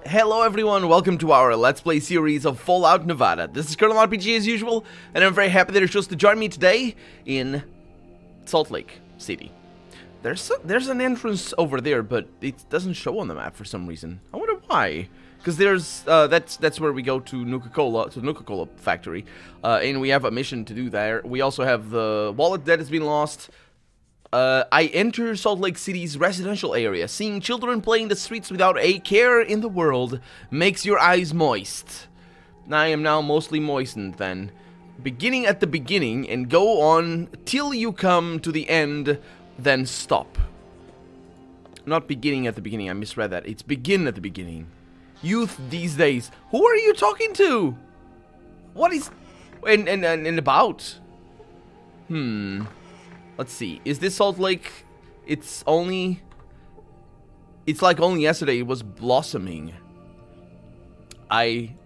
Hello everyone, welcome to our Let's Play series of Fallout Nevada. This is Colonel RPG as usual, and I'm very happy that you're chose to join me today in Salt Lake City. There's an entrance over there, but it doesn't show on the map for some reason. I wonder why. Because there's that's where we go to Nuka-Cola, to the Nuka-Cola factory, and we have a mission to do there. We also have the wallet that has been lost. I enter Salt Lake City's residential area. Seeing children playing the streets without a care in the world makes your eyes moist. I am now mostly moistened then. Beginning at the beginning and go on till you come to the end, then stop. Not beginning at the beginning, I misread that. It's begin at the beginning. Youth these days. Who are you talking to? What is... and about? Let's see. Is this Salt Lake? It's like only yesterday it was blossoming. I'm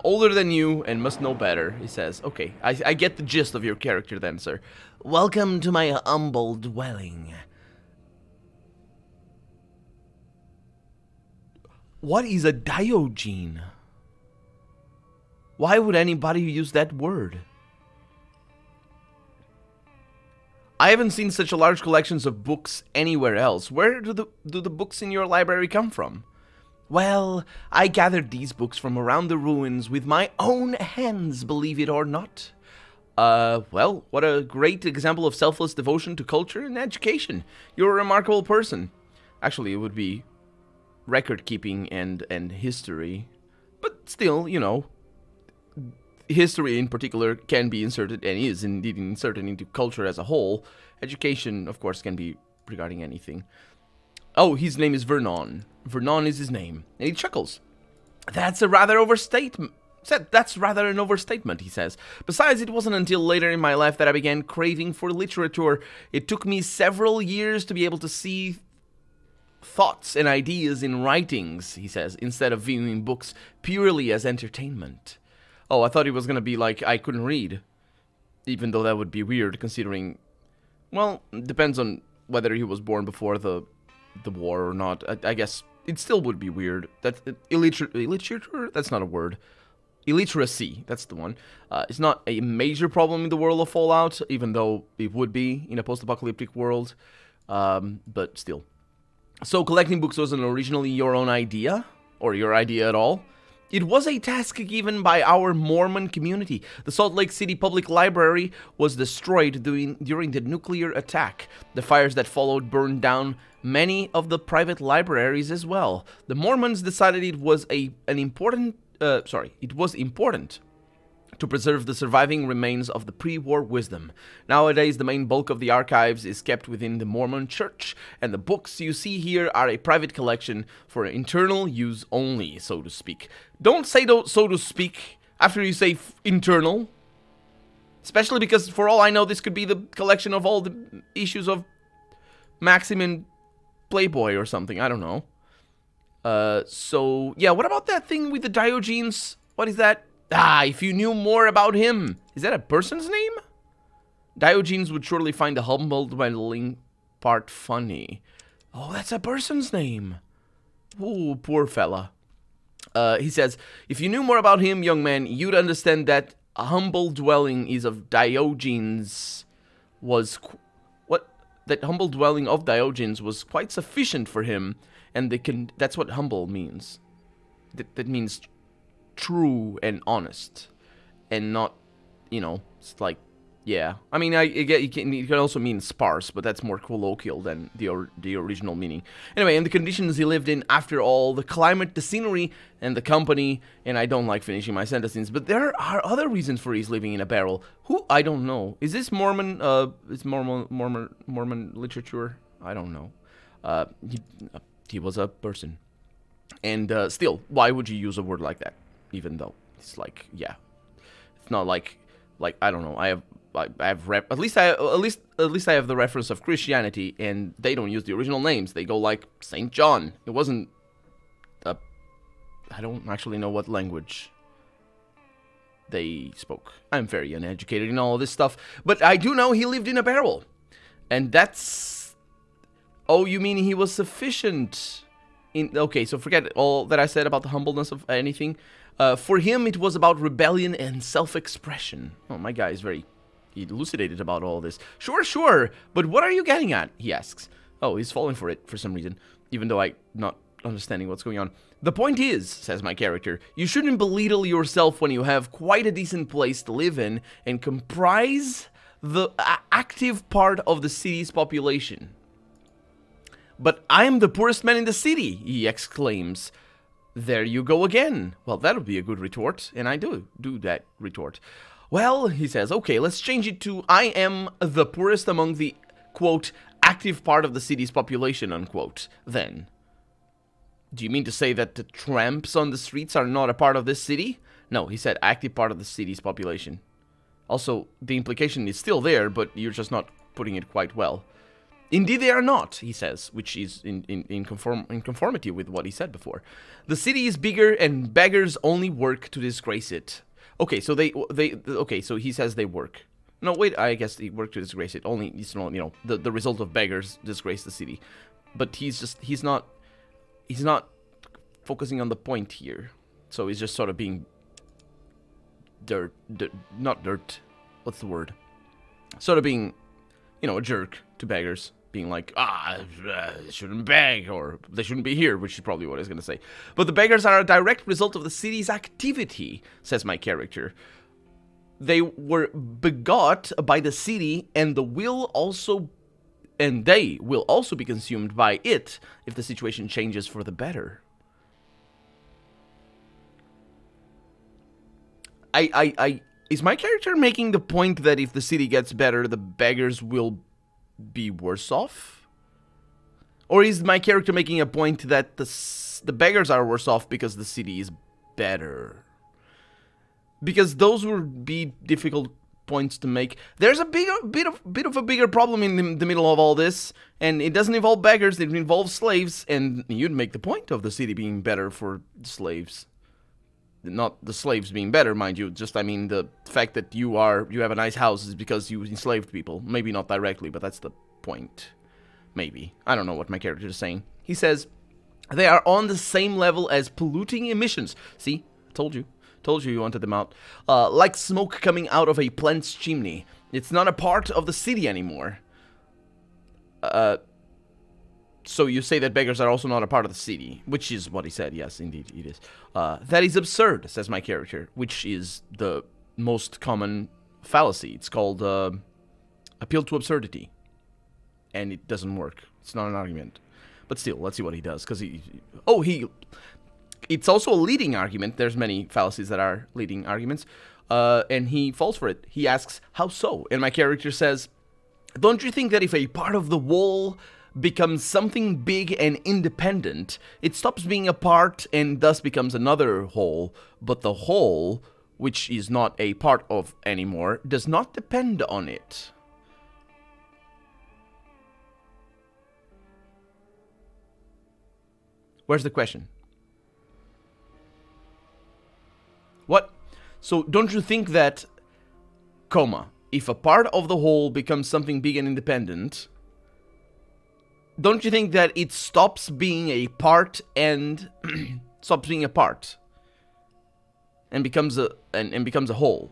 older than you and must know better, he says. Okay, I get the gist of your character then, sir. Welcome to my humble dwelling. What is a Diogene? Why would anybody use that word? I haven't seen such a large collections of books anywhere else. Where do the books in your library come from? Well, I gathered these books from around the ruins with my own hands, believe it or not. Well, what a great example of selfless devotion to culture and education. You're a remarkable person. Actually, it would be record keeping and history. But still, you know, history in particular can be inserted, and is indeed inserted, into culture as a whole. Education, of course, can be regarding anything. Oh, his name is Vernon. Vernon is his name. And he chuckles. That's rather an overstatement, he says. Besides, it wasn't until later in my life that I began craving for literature. It took me several years to be able to see thoughts and ideas in writings, he says, instead of viewing books purely as entertainment. Oh, I thought he was gonna be like, I couldn't read. Even though that would be weird, considering... Well, it depends on whether he was born before the war or not. I guess it still would be weird. That's illiterature? That's not a word. Illiteracy, that's the one. It's not a major problem in the world of Fallout, even though it would be in a post-apocalyptic world. But still. So collecting books wasn't originally your own idea? Or your idea at all? It was a task given by our Mormon community. The Salt Lake City Public Library was destroyed during the nuclear attack. The fires that followed burned down many of the private libraries as well. The Mormons decided it was important to preserve the surviving remains of the pre-war wisdom. Nowadays, the main bulk of the archives is kept within the Mormon Church, and the books you see here are a private collection for internal use only, so to speak. Don't say so to speak after you say internal. Especially because, for all I know, this could be the collection of all the issues of Maxim and Playboy or something. I don't know. So, yeah, what about that thing with the Diogenes? What is that? Ah, if you knew more about him. Is that a person's name? Diogenes would surely find the humble dwelling part funny. Oh, that's a person's name. Oh, poor fella. He says, if you knew more about him, young man, you'd understand that a humble dwelling is of Diogenes was... That humble dwelling of Diogenes was quite sufficient for him, and that's what humble means. That means true and honest, and not, you know, it's like, yeah. I mean, I get it can also mean sparse, but that's more colloquial than the original meaning. Anyway, and the conditions he lived in, after all, the climate, the scenery, and the company. And I don't like finishing my sentences, but there are other reasons for his living in a barrel. Who? I don't know. Is this Mormon? Is Mormon literature? I don't know. He was a person, and still, why would you use a word like that? Even though it's like, yeah, it's not like I don't know. I have at least I have the reference of Christianity, and they don't use the original names. They go like Saint John. It wasn't. I don't actually know what language they spoke. I'm very uneducated in all this stuff, but I do know he lived in a barrel, and that's Oh, you mean he was sufficient? Okay, so forget all that I said about the humbleness of anything. For him, it was about rebellion and self-expression. Oh, my guy is very elucidated about all this. Sure, but what are you getting at? He asks. Oh, he's falling for it for some reason, even though I'm not understanding what's going on. The point is, says my character, you shouldn't belittle yourself when you have quite a decent place to live in and comprise the active part of the city's population. But I am the poorest man in the city, he exclaims. There you go again. Well, that would be a good retort, and I do that retort. Well, he says, okay, let's change it to I am the poorest among the, quote, active part of the city's population, unquote, then. Do you mean to say that the tramps on the streets are not a part of this city? No, he said active part of the city's population. Also, the implication is still there, but you're just not putting it quite well. Indeed they are not, he says, which is in conformity with what he said before. The city is bigger and beggars only work to disgrace it. Okay, so okay, so he says they work. No, wait, I guess they work to disgrace it. Only, you know, the result of beggars disgrace the city. But he's not focusing on the point here. So he's just sort of being not dirt. What's the word? Sort of being, you know, a jerk to beggars. Being like, they shouldn't beg, or they shouldn't be here, which is probably what I was going to say. But the beggars are a direct result of the city's activity, says my character. They were begot by the city, and they will also be consumed by it if the situation changes for the better. Is my character making the point that if the city gets better, the beggars will be worse off? Or is my character making a point that the beggars are worse off because the city is better? Because those would be difficult points to make. There's a bit of a bigger problem in the middle of all this, and it doesn't involve beggars, it involves slaves, and you'd make the point of the city being better for slaves. Not the slaves being better, mind you, just, I mean, the fact that you have a nice house is because you enslaved people. Maybe not directly, but that's the point. Maybe. I don't know what my character is saying. He says, they are on the same level as polluting emissions. See? Told you you wanted them out. Like smoke coming out of a plant's chimney. It's not a part of the city anymore. So you say that beggars are also not a part of the city, which is what he said. Yes, indeed, it is. That is absurd, says my character, which is the most common fallacy. It's called appeal to absurdity, and it doesn't work. It's not an argument. But still, let's see what he does, because it's also a leading argument. There's many fallacies that are leading arguments, and he falls for it. He asks, how so? And my character says, don't you think that if a part of the wall becomes something big and independent, it stops being a part and thus becomes another whole, but the whole, which is not a part of anymore, does not depend on it? Where's the question? What? So don't you think that, if a part of the whole becomes something big and independent, don't you think that it stops being a part and stops being a part and becomes a whole?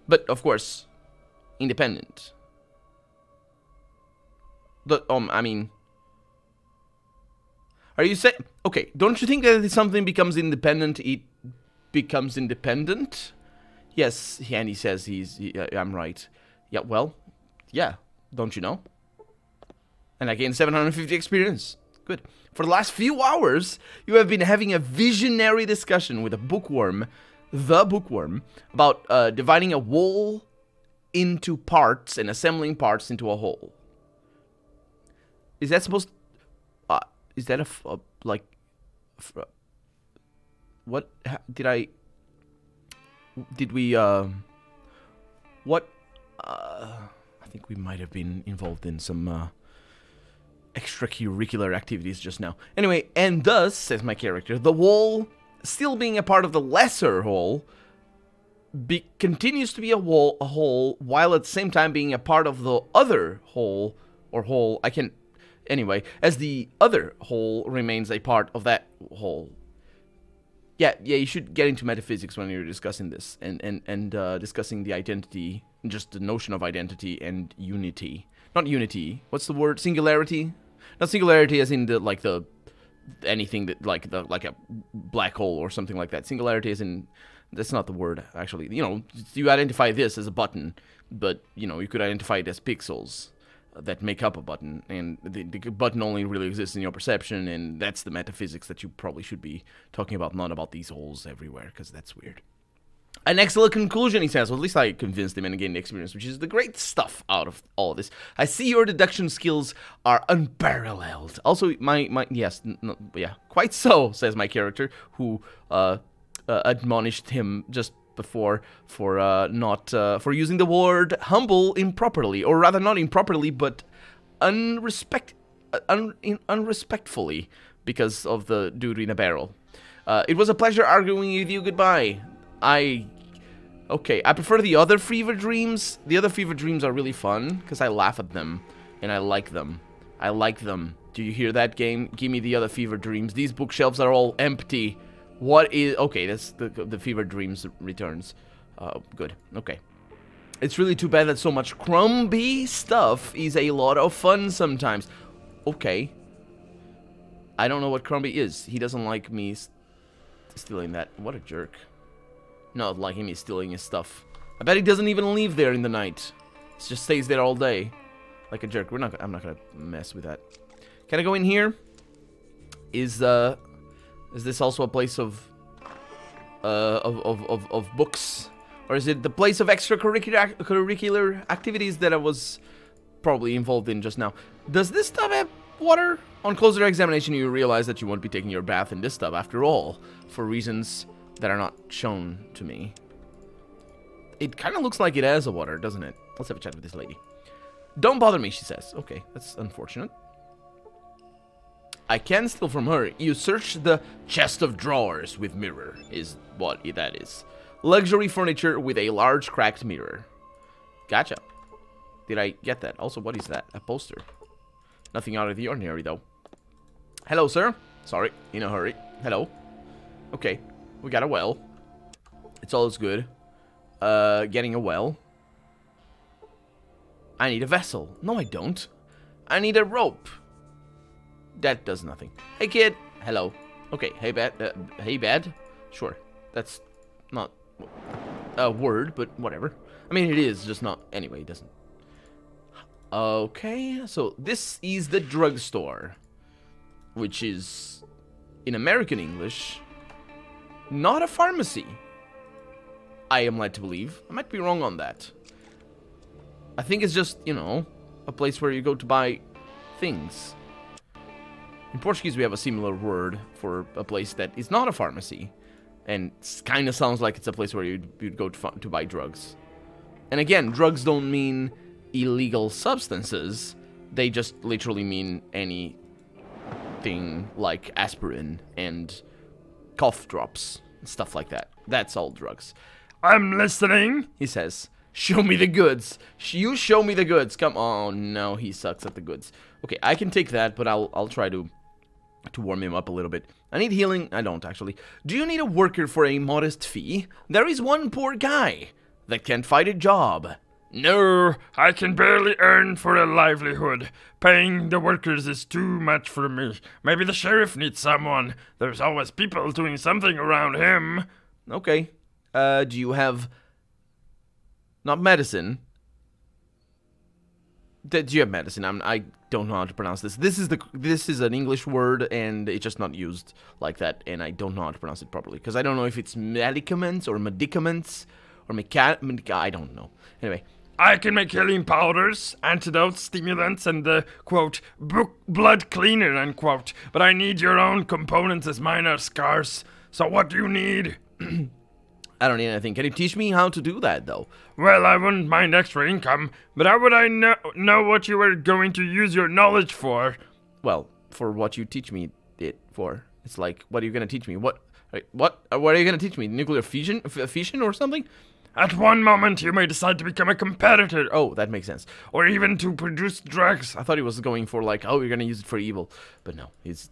But of course, independent. I mean, are you saying, okay, don't you think that if something becomes independent, it becomes independent? Yes, and he says I'm right. Yeah, well, yeah, don't you know? And I gained 750 experience. Good. For the last few hours, you have been having a visionary discussion with the bookworm, about dividing a wall into parts and assembling parts into a whole. Is that supposed? Is that what did I? Did we? What? I think we might have been involved in some extracurricular activities just now. Anyway, and thus, says my character, the wall, still being a part of the lesser whole, continues to be a whole, while at the same time being a part of the other whole, or whole, anyway, as the other whole remains a part of that whole. Yeah, you should get into metaphysics when you're discussing this, and discussing the identity, just the notion of identity and unity. Not unity. What's the word? Singularity? Not singularity as in anything that like a black hole or something like that. Singularity as in, that's not the word actually. You know, you identify this as a button, but you know, you could identify it as pixels that make up a button, and the button only really exists in your perception, and that's the metaphysics that you probably should be talking about, not about these holes everywhere, because that's weird. An excellent conclusion, he says. Well, at least I convinced him and gained experience, which is the great stuff out of all of this. I see your deduction skills are unparalleled. Also, yes, yeah, quite so, says my character, who admonished him just before for using the word humble improperly, or rather not improperly, but unrespectfully, because of the dude in a barrel. It was a pleasure arguing with you. Goodbye. Okay, I prefer the other fever dreams. The other fever dreams are really fun because I laugh at them and I like them. I like them. Do you hear that, game? Give me the other fever dreams. These bookshelves are all empty. What is... Okay, that's the fever dreams returns. Good. Okay. It's really too bad that so much crumbly stuff is a lot of fun sometimes. Okay. I don't know what crumbly is. He doesn't like me stealing that. What a jerk. Not liking me stealing his stuff. I bet he doesn't even leave there in the night. He just stays there all day. Like a jerk. I'm not gonna mess with that. Can I go in here? Is this also a place of books? Or is it the place of extracurricular activities that I was probably involved in just now? Does this tub have water? On closer examination, you realize that you won't be taking your bath in this tub after all, for reasons that are not shown to me. It kind of looks like it has a water, doesn't it? Let's have a chat with this lady. Don't bother me, she says. Okay, that's unfortunate. I can steal from her. You search the chest of drawers with mirror, is what that is. Luxury furniture with a large cracked mirror. Gotcha. Did I get that? Also, what is that? A poster. Nothing out of the ordinary, though. Hello, sir. Sorry, in a hurry. Hello. Okay, we got a well. It's all is good. Getting a well. I need a vessel. No, I don't. I need a rope. That does nothing. Hey, kid. Hello. Okay, hey, bad. Hey, bad. Sure. That's not a word, but whatever. I mean, it is, just not... Anyway, it doesn't. Okay, so this is the drugstore, which is, in American English, not a pharmacy. I am led to believe. I might be wrong on that. I think it's just, you know, a place where you go to buy things. In Portuguese, we have a similar word for a place that is not a pharmacy. And it kind of sounds like it's a place where you'd go to buy drugs. And again, drugs don't mean illegal substances. They just literally mean anything like aspirin and cough drops and stuff like that. That's all drugs. I'm listening, he says. Show me the goods. You show me the goods. Come on. No, he sucks at the goods. Okay, I can take that, but I'll try to warm him up a little bit. I need healing. I don't, actually. Do you need a worker for a modest fee? There is one poor guy that can't find a job. No, I can barely earn for a livelihood. Paying the workers is too much for me. Maybe the sheriff needs someone. There's always people doing something around him. Okay. Do you have... Not medicine. Do you have medicine? I don't know how to pronounce this. This is an English word, and it's just not used like that, and I don't know how to pronounce it properly, because I don't know if it's medicaments or medicaments or I don't know. Anyway, I can make healing powders, antidotes, stimulants, and the, quote, blood cleaner, unquote, but I need your own components as mine are scarce. So what do you need? I don't need anything. Can you teach me how to do that, though? Well, I wouldn't mind extra income, but how would I know what you were going to use your knowledge for? Well, for what you teach me it for. It's like, what are you going to teach me? What are you going to teach me? Nuclear fission or something? At one moment, you may decide to become a competitor, Oh, that makes sense. or even to produce drugs. I thought he was going for like, oh, you're gonna use it for evil. But no, he's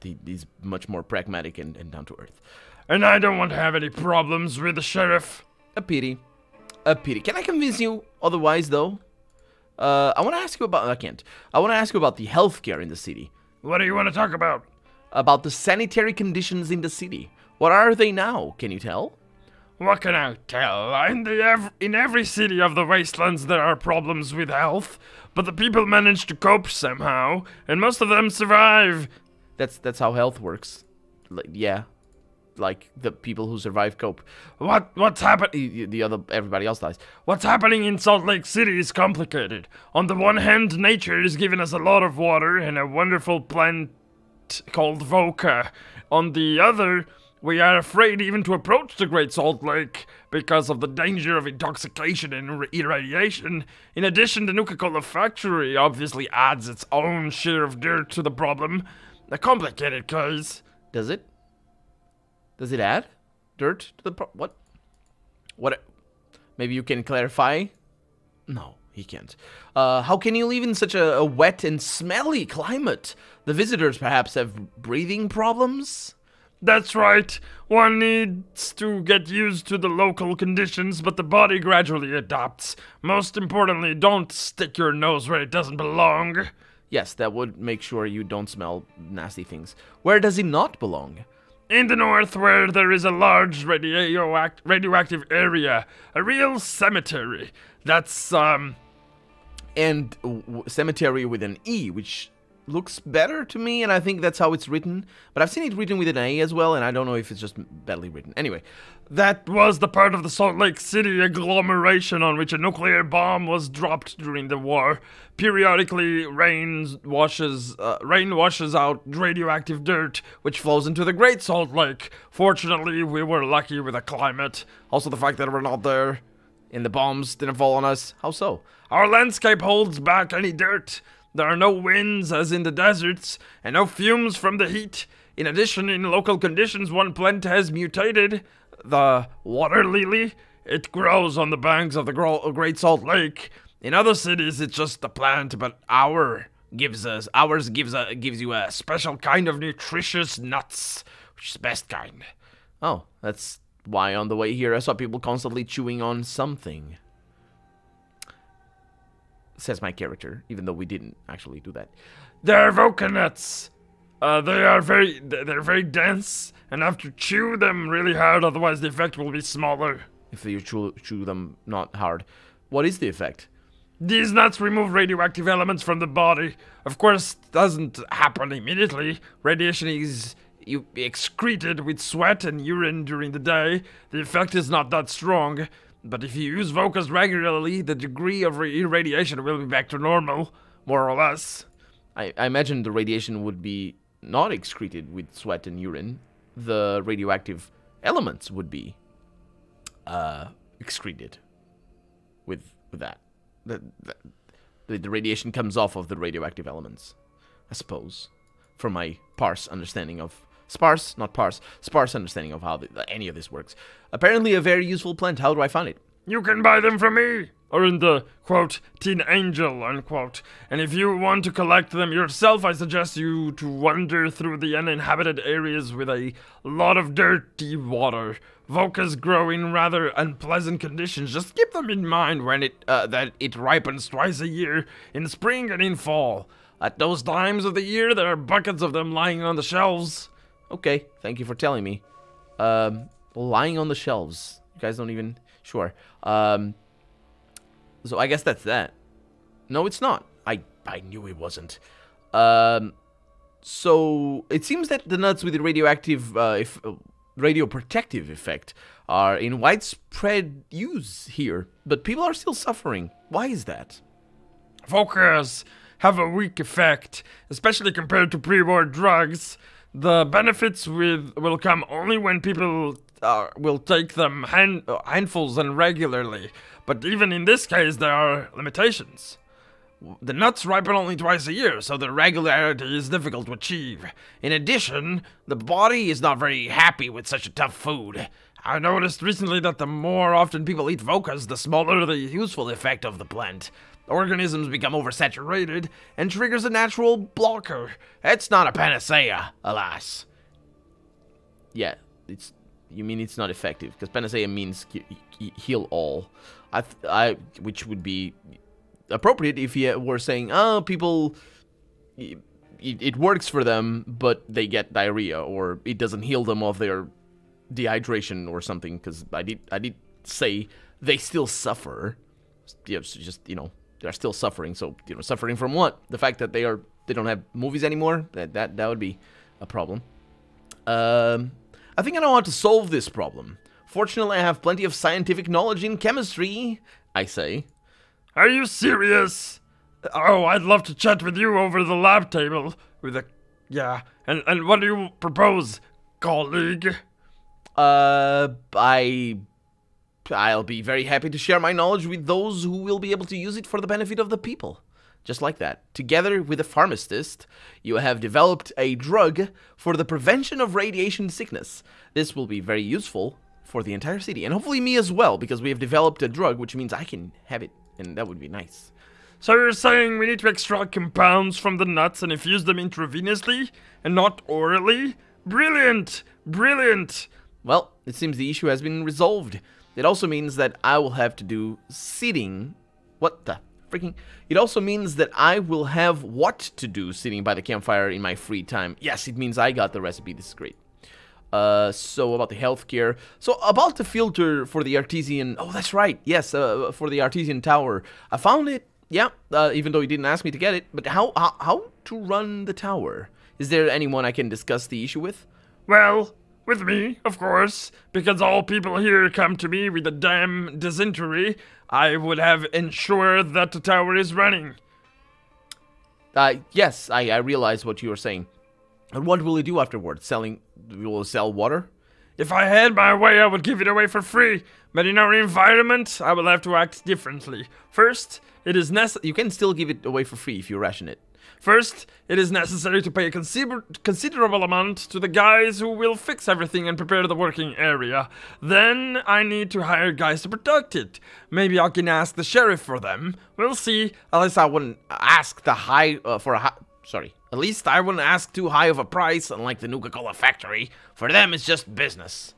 much more pragmatic and down to earth. And I don't want to have any problems with the sheriff. A pity. A pity. Can I convince you otherwise, though? I want to ask you about... I can't. I want to ask you about the healthcare in the city. What do you want to talk about? About the sanitary conditions in the city. What are they now? Can you tell? What can I tell? In every city of the wastelands there are problems with health, but the people manage to cope somehow, and most of them survive. That's how health works. Yeah. Like, the people who survive cope. What's happening? Everybody else dies. What's happening in Salt Lake City is complicated. On the one hand, nature is giving us a lot of water and a wonderful plant called Voca. On the other, we are afraid even to approach the Great Salt Lake because of the danger of intoxication and irradiation. In addition, the Nuka-Cola factory obviously adds its own share of dirt to the problem. A complicated case. Does it? Does it add dirt to the what? What? Maybe you can clarify? No, he can't. How can you live in such a wet and smelly climate? The visitors perhaps have breathing problems? That's right. One needs to get used to the local conditions, but the body gradually adapts. Most importantly, don't stick your nose where it doesn't belong. Yes, that would make sure you don't smell nasty things. Where does it not belong? In the north, where there is a large radioactive area. A real cemetery. That's, cemetery with an E, which looks better to me, and I think that's how it's written. But I've seen it written with an A as well, and I don't know if it's just badly written. Anyway, that was the part of the Salt Lake City agglomeration on which a nuclear bomb was dropped during the war. Periodically, rain washes out radioactive dirt, which flows into the Great Salt Lake. Fortunately, we were lucky with the climate. Also the fact that we're not there, and the bombs didn't fall on us. How so? Our landscape holds back any dirt. There are no winds, as in the deserts, and no fumes from the heat. In addition, in local conditions, one plant has mutated. The water lily. It grows on the banks of the Great Salt Lake. In other cities, it's just a plant, but ours gives you a special kind of nutritious nuts, which is the best kind. Oh, that's why on the way here I saw people constantly chewing on something. Says my character, even though we didn't actually do that. They're Voca nuts. They're very dense, and have to chew them really hard, otherwise the effect will be smaller. If you chew them not hard. What is the effect? These nuts remove radioactive elements from the body. Of course, it doesn't happen immediately. Radiation is excreted with sweat and urine during the day. The effect is not that strong. But if you use Vocas regularly, the degree of irradiation will be back to normal, more or less. I imagine the radiation would be not excreted with sweat and urine. The radioactive elements would be excreted with that. The radiation comes off of the radioactive elements, I suppose, from my sparse understanding of how any of this works. Apparently a very useful plant. How do I find it? You can buy them from me, or in the, quote, Teen Angel, unquote. And if you want to collect them yourself, I suggest you to wander through the uninhabited areas with a lot of dirty water. Vocas grow in rather unpleasant conditions. Just keep them in mind when that it ripens twice a year, in spring and in fall. At those times of the year, there are buckets of them lying on the shelves. Okay, thank you for telling me. Lying on the shelves. You guys don't even... Sure. So I guess that's that. No, it's not. I knew it wasn't. So it seems that the nuts with the radioactive, radioprotective effect are in widespread use here, but people are still suffering. Why is that? Vocas have a weak effect, especially compared to pre-war drugs. The benefits will come only when people will take them handfuls and regularly. But even in this case, there are limitations. The nuts ripen only twice a year, so the regularity is difficult to achieve. In addition, the body is not very happy with such a tough food. I noticed recently that the more often people eat vocas, the smaller the useful effect of the plant. Organisms become oversaturated and triggers a natural blocker. It's not a panacea, alas. Yeah, you mean it's not effective, because panacea means heal all. Which would be appropriate if you were saying, oh, people, it works for them, but they get diarrhea, or it doesn't heal them of their dehydration or something, because I did say they still suffer. Yeah, so just, they're still suffering. So, suffering from what? The fact that they don't have movies anymore? That would be a problem. I think I know how to solve this problem. Fortunately, I have plenty of scientific knowledge in chemistry, I say. Are you serious? Oh, I'd love to chat with you over the lab table. Yeah. And what do you propose, colleague? I'll be very happy to share my knowledge with those who will be able to use it for the benefit of the people. Just like that. Together with a pharmacist, you have developed a drug for the prevention of radiation sickness. This will be very useful for the entire city, and hopefully me as well, because we have developed a drug, which means I can have it, and that would be nice. So you're saying we need to extract compounds from the nuts and infuse them intravenously, and not orally? Brilliant! Brilliant! Well, it seems the issue has been resolved. It also means that I will have to do sitting. What the freaking? It also means that I will have what to do sitting by the campfire in my free time. Yes, it means I got the recipe. This is great. So about the healthcare. So about the filter for the artesian. Oh, that's right. Yes, for the artesian tower. I found it. Yeah, even though you didn't ask me to get it. But how to run the tower? Is there anyone I can discuss the issue with? Well, with me, of course, because all people here come to me with a damn dysentery. I would have ensured that the tower is running. Yes, I realize what you are saying. And what will you do afterwards? We will sell water? If I had my way, I would give it away for free. But in our environment, I will have to act differently. First, it is necessary. You can still give it away for free if you ration it. First, it is necessary to pay a considerable amount to the guys who will fix everything and prepare the working area. Then, I need to hire guys to protect it. Maybe I can ask the sheriff for them. We'll see. At least I wouldn't ask At least I wouldn't ask too high of a price, unlike the Nuka-Cola factory. For them, it's just business.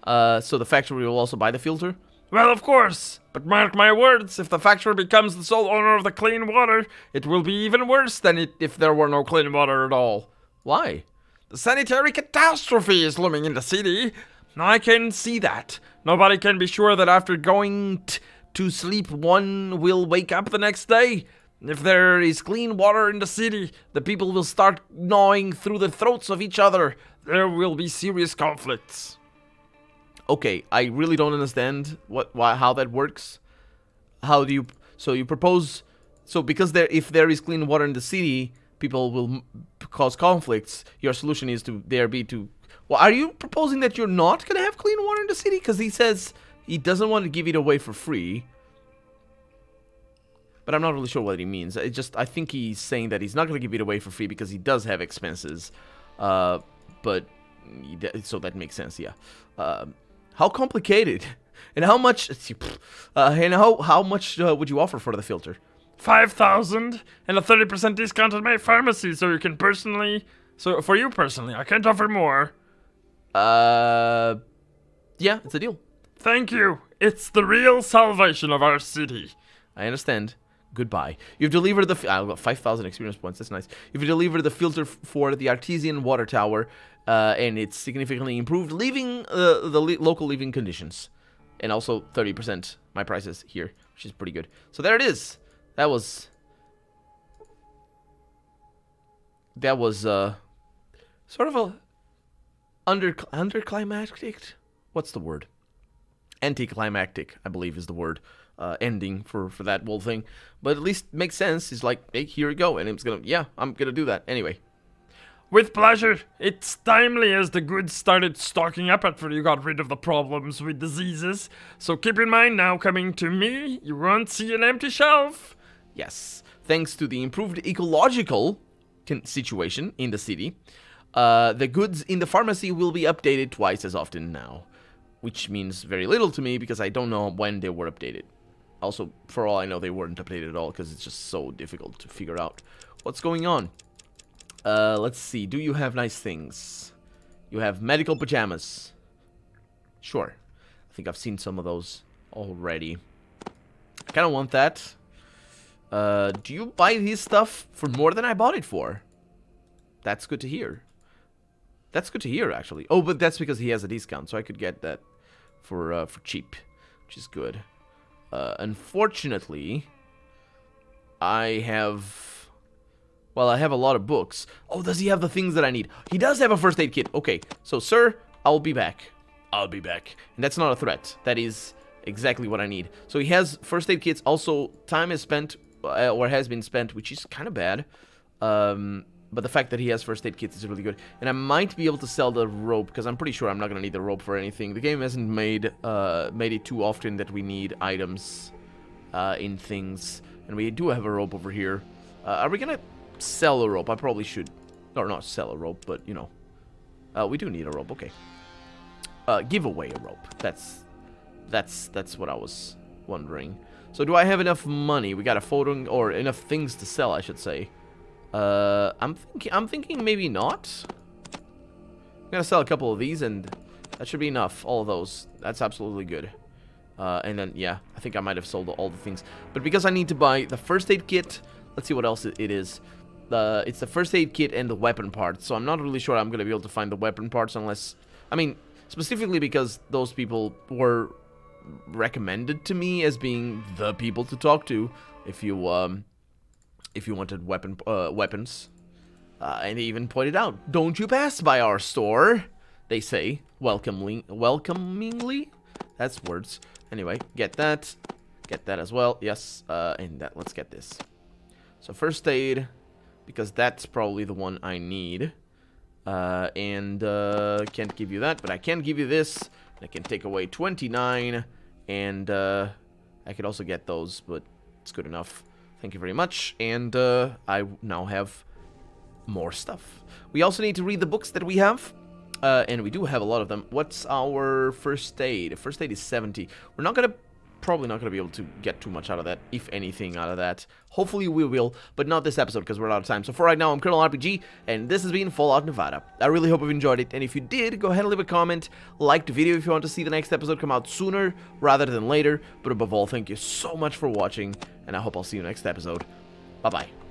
So the factory will also buy the filter? Well, of course. But mark my words, if the factory becomes the sole owner of the clean water, it will be even worse than if there were no clean water at all. Why? The sanitary catastrophe is looming in the city. I can see that. Nobody can be sure that after going to sleep, one will wake up the next day. If there is clean water in the city, the people will start gnawing through the throats of each other. There will be serious conflicts. Okay, I really don't understand how that works. How do you? So you propose? So because if there is clean water in the city, people will cause conflicts. Your solution is to Well, are you proposing that you're not gonna have clean water in the city? Because he says he doesn't want to give it away for free. But I'm not really sure what he means. I think he's saying that he's not going to give it away for free because he does have expenses. So that makes sense, yeah. How complicated? And how much? How much would you offer for the filter? 5,000 and a 30% discount at my pharmacy, so you can personally. So for you personally, I can't offer more. Yeah, it's a deal. Thank you. It's the real salvation of our city. I understand. Goodbye. You've delivered the... I've got 5,000 experience points. That's nice. You've delivered the filter for the artesian water tower, and it's significantly improved the local living conditions. And also 30% my prices here, which is pretty good. So there it is. That was sort of a underclimactic. What's the word? Anti-climactic, I believe, is the word. Ending for that whole thing, but at least makes sense. It's like, hey, here you go, and I'm gonna do that anyway. With pleasure. It's timely as the goods started stocking up after you got rid of the problems with diseases. So keep in mind, now coming to me, you won't see an empty shelf. Yes, thanks to the improved ecological situation in the city, the goods in the pharmacy will be updated twice as often now, which means very little to me because I don't know when they were updated. Also, for all I know, they weren't updated at all because it's just so difficult to figure out what's going on. Let's see. Do you have nice things? You have medical pajamas. Sure. I think I've seen some of those already. I kind of want that. Do you buy this stuff for more than I bought it for? That's good to hear. That's good to hear, actually. Oh, but that's because he has a discount, so I could get that for cheap, which is good. Unfortunately, I have... Well, I have a lot of books. Oh, does he have the things that I need? He does have a first aid kit. Okay, so, sir, I'll be back. I'll be back. And that's not a threat. That is exactly what I need. So he has first aid kits. Also, time is spent, or has been spent, which is kind of bad. But the fact that he has first aid kits is really good. And I might be able to sell the rope, because I'm pretty sure I'm not going to need the rope for anything. The game hasn't made it too often that we need items in things. And we do have a rope over here. Are we going to sell a rope? I probably should. Or not sell a rope, but, you know. We do need a rope, okay. Give away a rope. That's what I was wondering. So do I have enough money? We got a photo, or enough things to sell, I should say. I'm thinking maybe not. I'm gonna sell a couple of these, and that should be enough. All of those. That's absolutely good. And then, yeah, I think I might have sold all the things. But because I need to buy the first aid kit, let's see what else it is. It's the first aid kit and the weapon parts. So I'm not really sure I'm gonna be able to find the weapon parts unless... I mean, specifically because those people were recommended to me as being the people to talk to if you wanted weapons. And they even pointed out, don't you pass by our store, they say, welcomingly. That's words. Anyway, get that as well, yes, and let's get this. So first aid, because that's probably the one I need. And can't give you that, but I can give you this. I can take away 29, and I could also get those, but it's good enough. Thank you very much, and I now have more stuff. We also need to read the books that we have, and we do have a lot of them. What's our first aid? First aid is 70. We're probably not gonna be able to get too much out of that, if anything out of that. Hopefully we will, but not this episode because we're out of time. So for right now, I'm Colonel RPG, and this has been Fallout Nevada. I really hope you've enjoyed it, and if you did, go ahead and leave a comment, like the video if you want to see the next episode come out sooner rather than later. But above all, thank you so much for watching, and I hope I'll see you next episode. Bye-bye.